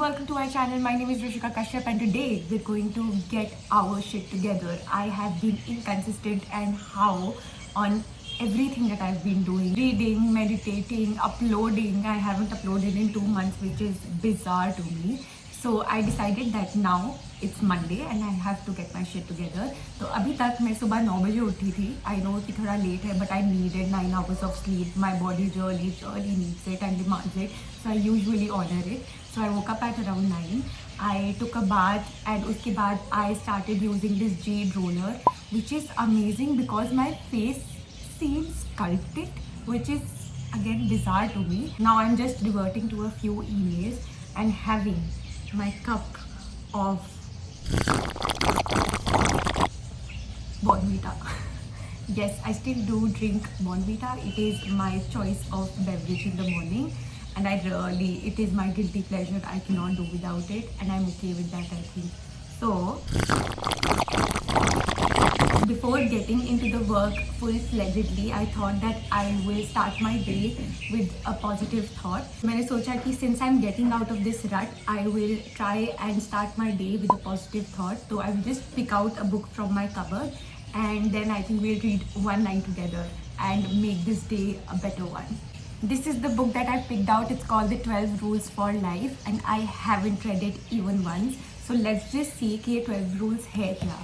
welcome to my channel. My name is Rishika Kashyap and today we're going to get our shit together. I have been inconsistent and how on everything that I've been doing. Reading, meditating, uploading. I haven't uploaded in 2 months, which is bizarre to me. So I decided that now it's Monday and I have to get my shit together. तो अभी तक मैं सुबह 9 बजे उठी थी. I know कि थोड़ा late है, but I needed 9 hours of sleep. My body really needs it and demands it. So I usually honor it. So I woke up at around 9. I took a bath and उसके बाद I started using this jade roller, which is amazing because my face seems sculpted, which is again bizarre to me. Now I'm just reverting to a few emails and having my cup of Bonvita. Yes, I still do drink Bonvita. It is my choice of beverage in the morning, and it is my guilty pleasure. I cannot do without it, and I'm okay with that, I think. So, before getting into the work full-fledgedly, I thought that I will start my day with a positive thought. मैंने सोचा कि since I'm getting out of this rut, I will try and start my day with a positive thought. So I will just pick out a book from my cupboard and then I think we'll read one line together and make this day a better one. This is the book that I picked out. It's called The 12 Rules for Life and I haven't read it even once. So let's just see कि ये 12 rules है क्या.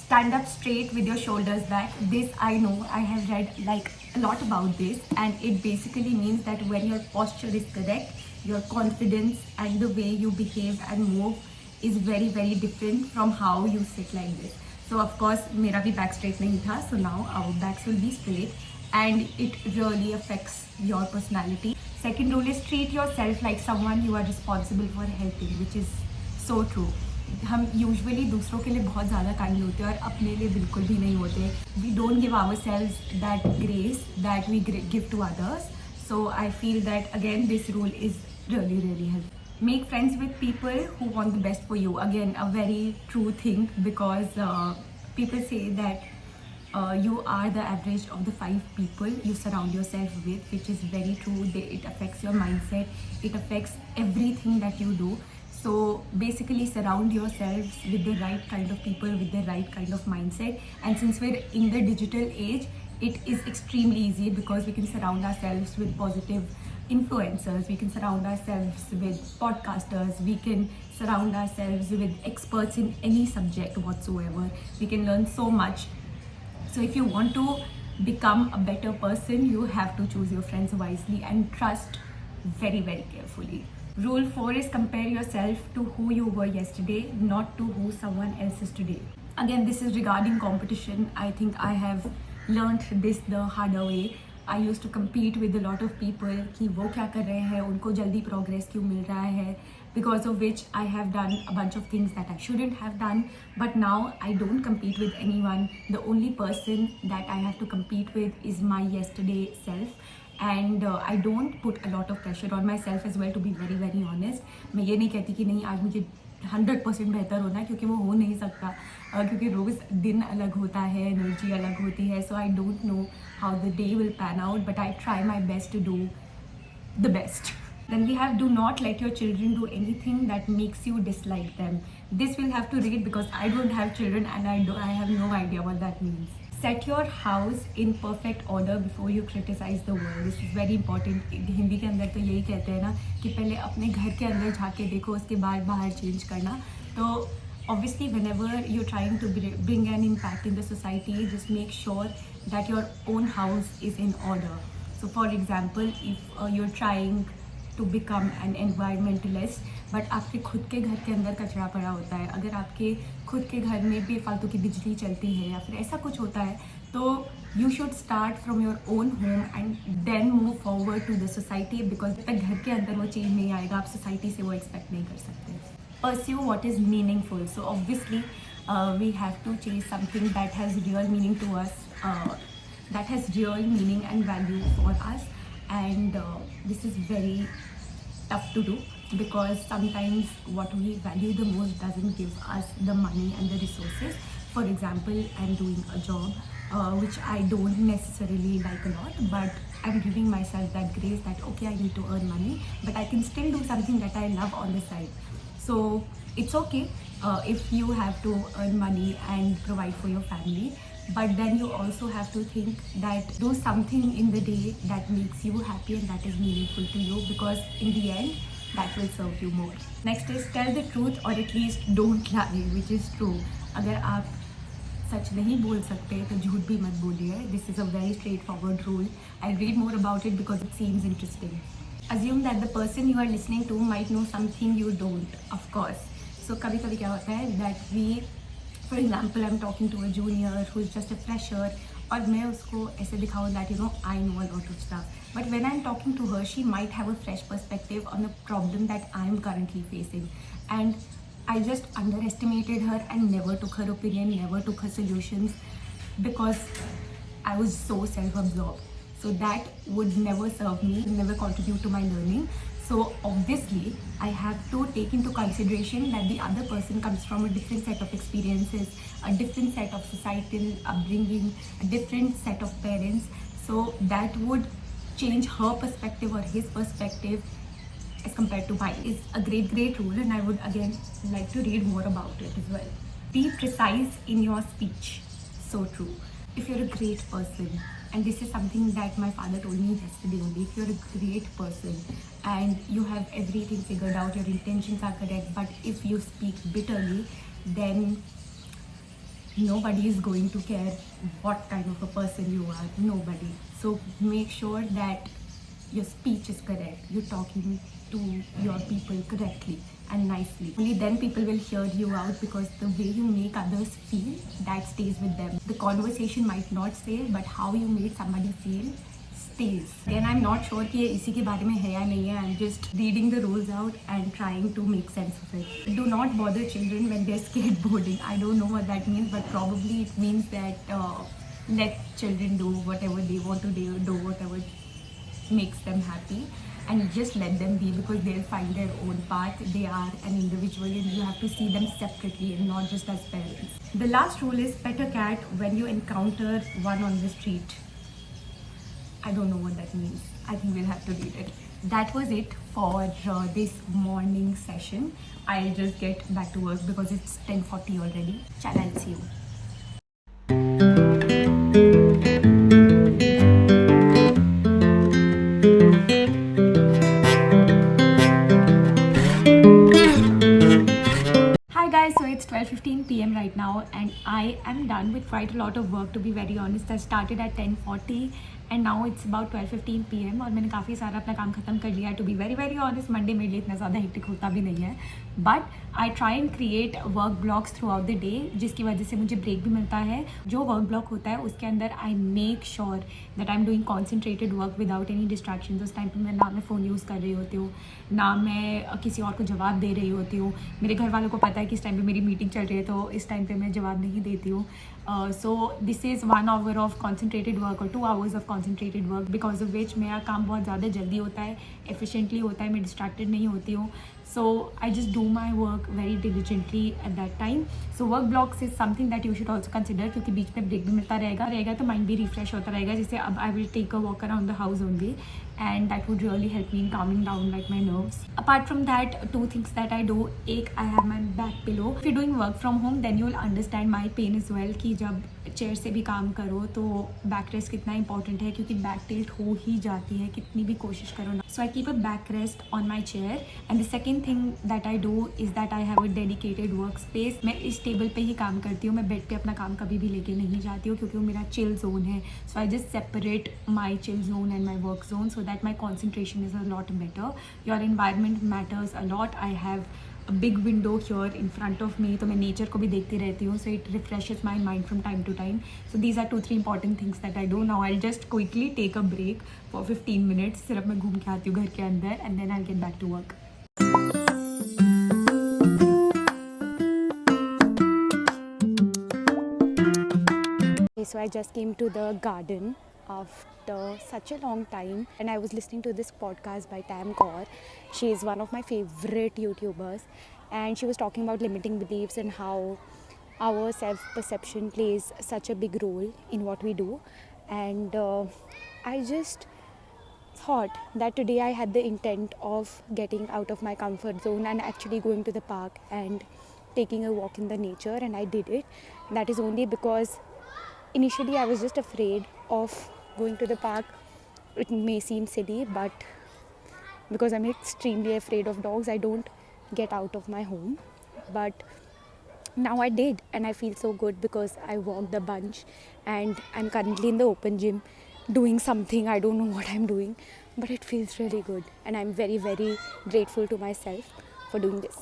Stand up straight with your shoulders back. This I know, I have read like a lot about this and it basically means that when your posture is correct, your confidence and the way you behave and move is very different from how you sit like this. So of course मेरा भी back straight नहीं था, so now our backs will be straight and it really affects your personality. Second rule is treat yourself like someone you are responsible for helping, which is so true. हम usually दूसरों के लिए बहुत ज़्यादा kind होते हैं और अपने लिए बिल्कुल भी नहीं होते. We don't give ourselves that grace that we give to others. So I feel that again this rule is really helpful. Make friends with people who want the best for you. Again, a very true thing because people say that you are the average of the 5 people you surround yourself with, which is very true. It affects your mindset. It affects everything that you do. So basically surround yourselves with the right kind of people, with the right kind of mindset. And since we're in the digital age, it is extremely easy because we can surround ourselves with positive influencers, we can surround ourselves with podcasters, we can surround ourselves with experts in any subject whatsoever. We can learn so much. So if you want to become a better person, you have to choose your friends wisely and trust very carefully. Rule 4 is compare yourself to who you were yesterday, not to who someone else is today. Again, this is regarding competition. I think I have learned this the harder way. I used to compete with a lot of people कि वो क्या कर रहे हैं, उनको जल्दी progress क्यों मिल रहा है, because of which I have done a bunch of things that I shouldn't have done. But now I don't compete with anyone. The only person that I have to compete with is my yesterday self. And I don't put a lot of pressure on myself as well, to be very honest. मैं ये नहीं कहती कि नहीं आज मुझे 100% बेहतर होना है, क्योंकि वो हो नहीं सकता, क्योंकि रोज़ दिन अलग होता है, एनर्जी अलग होती है. So I don't know how the day will pan out, but I try my best to do the best. Then we have do not let your children do anything that makes you dislike them. This we'll have to read because I don't have children and I have no idea what that means. Set your house in perfect order before you criticize the world. This is very important. Hindi के अंदर तो यही कहते हैं ना कि पहले अपने घर के अंदर झाँक के देखो, उसके बाद बाहर चेंज करना. तो obviously whenever you're trying to bring an impact in the society, just make sure that your own house is in order. So for example, if you're trying to become an environmentalist, but आपके खुद के घर के अंदर कचरा पड़ा होता है, अगर आपके खुद के घर में बेफालतू की बिजली चलती है या फिर ऐसा कुछ होता है, तो you should start from your own home and then move forward to the society, because जब तक घर के अंदर वो चेंज नहीं आएगा आप सोसाइटी से वो एक्सपेक्ट नहीं कर सकते. Pursue what is meaningful. So obviously we have to chase something that has real meaning to us, that has real meaning and value for us, and this is very tough to do because sometimes what we value the most doesn't give us the money and the resources. For example, I'm doing a job which I don't necessarily like a lot, but I'm giving myself that grace that okay, I need to earn money, but I can still do something that I love on the side. So it's okay if you have to earn money and provide for your family, but then you also have to think that do something in the day that makes you happy and that is meaningful to you, because in the end that will serve you more. Next is tell the truth or at least don't lie, which is true. अगर आप सच नहीं बोल सकते तो झूठ भी मत बोलिए. This is a very straight forward rule. I read more about it because it seems interesting. Assume that the person you are listening to might know something you don't, of course. So कभी कभी क्या होता है that we, for example, I'm talking to a junior who is just a fresher, और मैं उसको ऐसे दिखाऊँ that you know I know a lot of stuff. But when I'm talking to her, she might have a fresh perspective on a problem that I'm currently facing. And I just underestimated her and never took her opinion, never took her solutions, because I was so self-absorbed. So that would never serve me, never contribute to my learning. So obviously, I have to take into consideration that the other person comes from a different set of experiences, a different set of societal upbringing, a different set of parents. So that would change her perspective or his perspective as compared to mine. Is a great rule, and I would again like to read more about it as well. Be precise in your speech. So true. If you're a great person, and this is something that my father told me yesterday only, if you're a great person and you have everything figured out, your intentions are correct, but if you speak bitterly, then nobody is going to care what kind of a person you are. Nobody. So make sure that your speech is correct, you're talking to your people correctly and nicely. Only then people will hear you out, because the way you make others feel, that stays with them. The conversation might not stay, but how you made somebody feel stays. Again, I'm not sure कि ये इसी के बारे में है या नहीं है. I'm just reading the rules out and trying to make sense of it. Do not bother children when they're skateboarding. I don't know what that means, but probably it means that let children do whatever they want to do whatever makes them happy, and just let them be, because they'll find their own path. They are an individual and you have to see them separately and not just as parents. The last rule is pet a cat when you encounter one on the street. I don't know what that means. I think we'll have to read it. That was it for this morning session. I'll just get back to work because it's 10:40 already. Chal, I'll see you. Hi guys, so it's 12:15 p.m. right now and I am done with quite a lot of work, to be very honest. I started at 10:40 and now it's about 12:15 p.m. और मैंने काफ़ी सारा अपना काम ख़त्म कर लिया. To be very very honest, Monday मेरे लिए इतना ज़्यादा हेक्टिक होता भी नहीं है, but I try and create work blocks through out the day, जिसकी वजह से मुझे ब्रेक भी मिलता है. जो वर्क ब्लॉक होता है उसके अंदर I make sure that I am doing concentrated work without any distraction. उस टाइम पर मैं ना मैं फ़ोन यूज़ कर रही होती हूँ, ना मैं किसी और को जवाब दे रही होती हूँ. मेरे घर वालों को पता है कि इस टाइम पे मेरी मीटिंग चल रही है, तो इस टाइम पे मैं जवाब नहीं देती हूँ. So this is 1 hour of concentrated work और 2 hours of concentrated work, because of which मेरा काम बहुत ज़्यादा जल्दी होता है, एफिशिएंटली होता है, मैं डिस्ट्रैक्टेड नहीं होती हूँ. So I just do my work very diligently at that time. So work blocks is something that you should also consider, क्योंकि बीच में ब्रेक भी मिलता रहेगा तो माइंड भी रिफ्रेश होता रहेगा. जैसे अब I will take a walk around the house only, and that would really help me in calming down like my nerves. Apart from that, 2 things that I do. एक, I have my back pillow. If you're doing work from home, then you will understand my pain as well, कि जब chair से भी काम करो तो back rest कितना important है, क्योंकि बैक टिल्ट हो ही जाती है कितनी भी कोशिश करो ना. So I keep a back rest on my chair. And the second thing that I do is that I have a dedicated work space. मैं इस टेबल पे ही काम करती हूँ, मैं बेड पे अपना काम कभी भी लेके नहीं जाती हूँ, क्योंकि वो मेरा चिल जोन है. So I just separate my chill zone and my work zone so that my concentration is a lot better. Your environment matters a lot. I have a big window here in front of me, तो मैं nature को भी देखती रहती हूँ, so it refreshes my mind from time to time. So these are 2-3 important things that I do. Now I'll just quickly take a break for 15 minutes. सिर्फ मैं घूम के आती हूँ घर के अंदर, and then I'll get back to work. Okay, so I just came to the garden after such a long time, and I was listening to this podcast by Tam Kaur. She is one of my favorite YouTubers, and she was talking about limiting beliefs and how our self-perception plays such a big role in what we do. And I just thought that today I had the intent of getting out of my comfort zone and actually going to the park and taking a walk in the nature, and I did it. That is only because initially I was just afraid of going to the park. It may seem silly, but because I'm extremely afraid of dogs, I don't get out of my home. But now I did, and I feel so good because I walked a bunch, and I'm currently in the open gym doing something. I don't know what I'm doing, but it feels really good, and I'm very, very grateful to myself for doing this.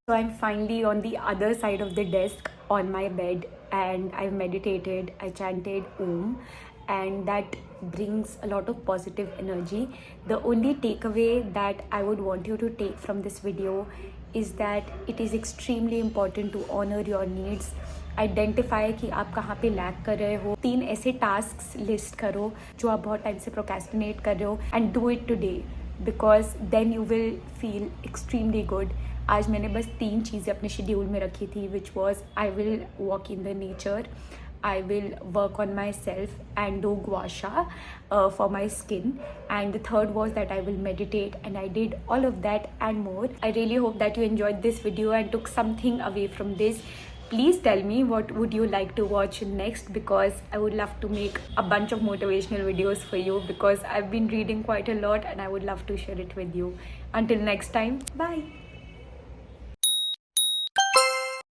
So I'm finally on the other side of the desk on my bed, and I've meditated, I chanted Om, and that brings a lot of positive energy. The only takeaway that I would want you to take from this video is that it is extremely important to honor your needs. Identify कि आप कहाँ पे lack कर रहे हो. 3 ऐसे task list करो जो आप बहुत टाइम से प्रोक्रेस्टिनेट कर रहे हो, and do it today, because then you will feel extremely good. आज मैंने बस 3 चीज़ें अपने शेड्यूल में रखी थी, which was I will walk in the nature, I will work on myself and do gua sha for my skin, and the third was that I will meditate, and I did all of that and more. I really hope that you enjoyed this video and took something away from this. Please tell me what would you like to watch next, because I would love to make a bunch of motivational videos for you, because I've been reading quite a lot and I would love to share it with you. Until next time, bye.